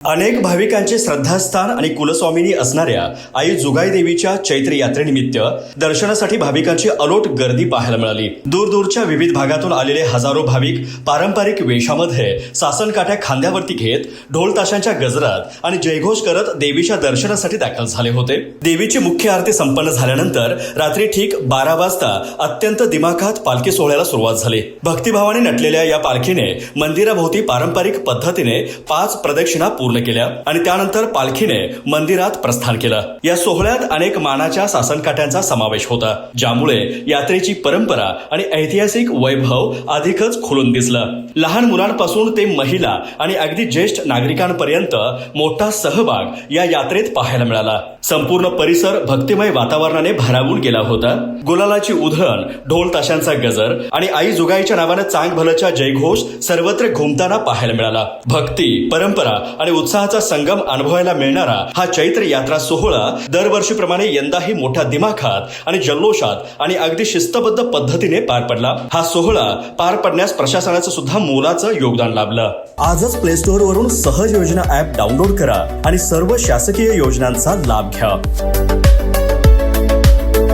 अनेक भाविकांचे श्रद्धास्थान आणि कुलस्वामिनी असणाऱ्या आई जुगाई देवीच्या चैत्र यात्रेनिमित्त दर्शनासाठी भाविकांची अलोट गर्दी पाहायला मिळाली। दूरदूरच्या विविध भागातून आलेले हजारो भाविक पारंपरिक वेशामध्ये सासन काठ्या खांद्यावरती घेत ढोल ताशांच्या गजरात आणि जयघोष करत देवीच्या दर्शनासाठी दाखल झाले होते। देवीची मुख्य आरती संपन्न झाल्यानंतर रात्री ठीक 12 वाजता अत्यंत दिमाखात पालखी सोहळ्याला सुरुवात झाली। भक्तिभावाने नटलेल्या या पालखीने मंदिराभोवती पारंपरिक पद्धतीने 5 प्रदक्षिणा पूर्ण केल्या आणि त्यानंतर पालखीने मंदिरात प्रस्थान केलं। या सोहळ्यात अनेक मानाच्या सासनकाठ्यांचा समावेश होता, ज्यामुळे यात्रेची परंपरा आणि ऐतिहासिक वैभव अधिकच खुलून दिसलं। लहान मुलांपासून ते महिला आणि अगदी ज्येष्ठ नागरिकांपर्यंत मोठा सहभाग या यात्रेत पाहायला मिळाला। संपूर्ण परिसर भक्तिमय वातावरणाने भारावून गेला होता। गुलालाची उधळण, ढोल ताशांचा गजर आणि आई जुगाईच्या नावाने चांग भलच्या जयघोष सर्वत्र घुमताना पाहायला मिळाला। भक्ती, परंपरा आणि उत्साहाचा संगम अनुभवायला मिळणारा हा चैत्र यात्रा सोहळा दरवर्षीप्रमाणे यंदाही मोठ्या दिमाखात आणि जल्लोषात आणि अगदी शिस्तबद्ध पद्धतीने पार पडला। हा सोहळा पार पडण्यास प्रशासनाचं सुद्धा मोलाचं योगदान लाभलं। आजच प्ले स्टोअर वरून सहज योजना ऍप डाउनलोड करा आणि सर्व शासकीय योजनांचा लाभ घ्या।